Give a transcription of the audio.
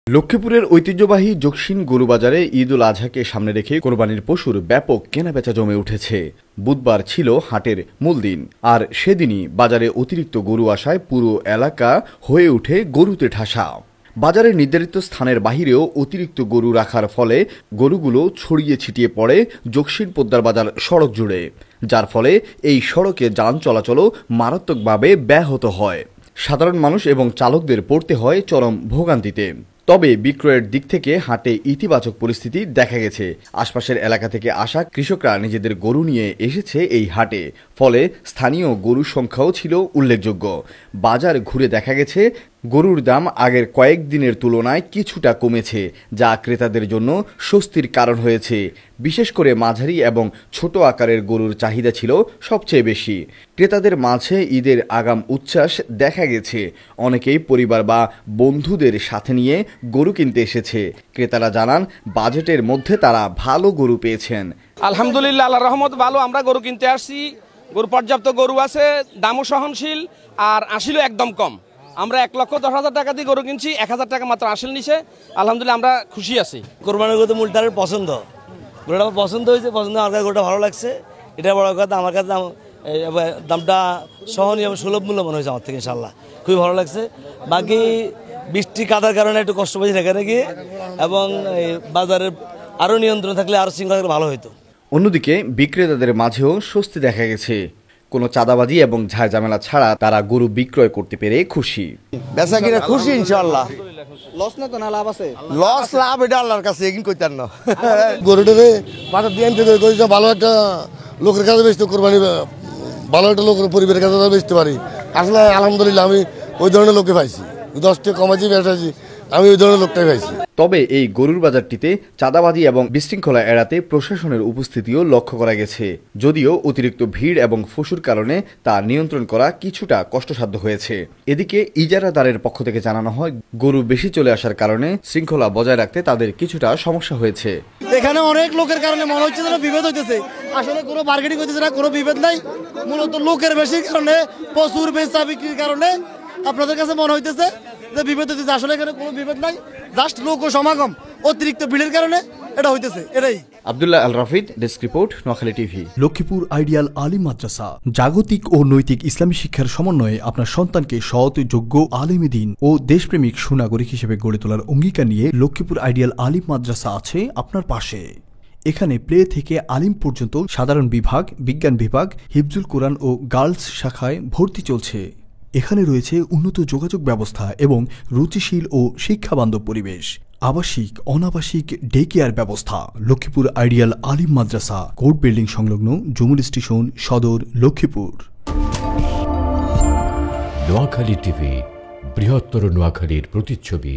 লক্ষ্মীপুরের ঐতিহ্যবাহী জকসিন গরু বাজারে ঈদ উল আজহাকে সামনে রেখে কোরবানির পশুর ব্যাপক কেনাবেচা জমে উঠেছে। বুধবার ছিল হাটের মূল দিন, আর সেদিনই বাজারে অতিরিক্ত গরু আসায় পুরো এলাকা হয়ে ওঠে গরুতে ঠাসা। বাজারের নির্ধারিত স্থানের বাহিরেও অতিরিক্ত গরু রাখার ফলে গরুগুলো ছড়িয়ে ছিটিয়ে পড়ে জকসিন পোদ্দার বাজার সড়ক জুড়ে, যার ফলে এই সড়কে যান চলাচলও মারাত্মকভাবে ব্যাহত হয়। সাধারণ মানুষ এবং চালকদের পড়তে হয় চরম ভোগান্তিতে। তবে বিক্রয়ের দিক থেকে হাটে ইতিবাচক পরিস্থিতি দেখা গেছে। আশপাশের এলাকা থেকে আসা কৃষকরা নিজেদের গরু নিয়ে এসেছে এই হাটে, ফলে স্থানীয় গরুর সংখ্যাও ছিল উল্লেখযোগ্য। বাজার ঘুরে দেখা গেছে গরুর দাম আগের কয়েকদিনের তুলনায় কিছুটা কমেছে, যা ক্রেতাদের জন্য স্বস্তির কারণ হয়েছে। বিশেষ করে মাঝারি এবং ছোট আকারের গরুর চাহিদা ছিল সবচেয়ে বেশি। ক্রেতাদের মাঝে ঈদের আগাম উচ্ছ্বাস দেখা গেছে। অনেকেই পরিবার বা বন্ধুদের সাথে নিয়ে গরু কিনতে এসেছে। ক্রেতারা জানান, বাজেটের মধ্যে তারা ভালো গরু পেয়েছেন। আলহামদুলিল্লাহ, আল্লাহর রহমত ভালো। আমরা গরু কিনতে আসছি, গরু পর্যাপ্ত গরু আছে, দামও সহনশীল, আর আসিলও একদম কম। আমরা 1,10,000 টাকা দিয়ে গরু কিনছি, 1,000 টাকা মাত্র আসিল নিছে। আলহামদুলিল্লাহ, আমরা খুশি আছি। কোরবানির গরু মূলটার পছন্দ, গরুটা পছন্দ হয়েছে, পছন্দ আমার কাছে গরুটা ভালো লাগছে। এটা বড় কথা, আমার কাছে দামটা সহনীয় এবং সুলভ মূল্য মনে হয়েছে আমার থেকে। ইনশাল্লাহ খুবই ভালো লাগছে। বাকি বৃষ্টি কাদার কারণে একটু কষ্ট পেয়েছি এখানে গিয়ে, এবং বাজারের আরও নিয়ন্ত্রণ থাকলে আরও শৃঙ্খলা থাকলে ভালো হতো। অন্যদিকে বিক্রেতাদের মাঝেও স্বস্তি দেখা গেছে। কোনো চাঁদাবাজি এবং ঝায় ঝামেলা ছাড়া তারা গরু বিক্রয় করতে পেরে খুশি। বেচা কিনে খুশি ইনশাআল্লাহ। লস না তো, না লাভ আছে? লস লাভ এটা আল্লাহর কাছে, এগিন কইতার না। গরুটাকে বাজার দিয়ে আনতে করেছে, ভালো একটা লোকের কাছে বেচতে, কোরবানি ভালো একটা লোকের পরিবারের কাছে বেচতে পারি। আসলে আলহামদুলিল্লাহ আমি ওই ধরনের লোকে পাইছি। 10 টাকা কমাইছি, বেচাছি, আমি ওই ধরনের লোকটাই পাইছি। তবে এই গরুর বাজারটিতে চাঁদাবাজি এবং বিশৃঙ্খলা এড়াতে প্রশাসনের উপস্থিতিও লক্ষ্য করা গেছে। যদিও অতিরিক্ত ভিড় এবং পশুর কারণে তা নিয়ন্ত্রণ করা কিছুটা কষ্টসাধ্য হয়েছে। এদিকে ইজারাদারের পক্ষ থেকে জানানো হয়, গরু বেশি চলে আসার কারণে শৃঙ্খলা বজায় রাখতে তাদের কিছুটা সমস্যা হয়েছে। এখানে অনেক লোকের কারণে মনে হচ্ছে যেন বিভেদ হইতেছে। আসলে কোনো মার্কেটিং হইতেছে না, কোনো বিভেদ নাই। মূলত লোকের বেশির কারণে, প্রচুর বেচা বিক্রির কারণে আপনাদের কাছে মনে হইতেছে যে বিভেদ হইতেছে। আসলে এখানে কোনো বিভেদ নাই, জাস্ট লোক ও সমাগম অতিরিক্ত ভিড়ের কারণে এটা হইতেছে, এটাই। Abdullah Al Rafid, desk report, Noakhali TV. Lakshmipur ideal Alim Madrasa জাগতিক ও নৈতিক ইসলামী শিক্ষার সমন্বয়ে আপনার সন্তানকে সৎ, যোগ্য, আলেমে দ্বীন ও দেশপ্রেমিক সুনাগরিক হিসেবে গড়ে তোলার অঙ্গীকার নিয়ে লক্ষ্মীপুর আইডিয়াল আলিম মাদ্রাসা আছে আপনার পাশে। এখানে প্লে থেকে আলিম পর্যন্ত সাধারণ বিভাগ, বিজ্ঞান বিভাগ, হিফজুল কোরআন ও গার্লস শাখায় ভর্তি চলছে। এখানে রয়েছে উন্নত যোগাযোগ ব্যবস্থা এবং রুচিশীল ও শিক্ষাবান্ধব পরিবেশ, আবাসিক অনাবাসিক ডে কেয়ার ব্যবস্থা। লক্ষ্মীপুর আইডিয়াল আলিম মাদ্রাসা, কোর্ট বিল্ডিং সংলগ্ন, জুমুল স্টেশন, সদর, লক্ষ্মীপুর। নোয়াখালী টিভি, বৃহত্তর নোয়াখালীর প্রতিচ্ছবি।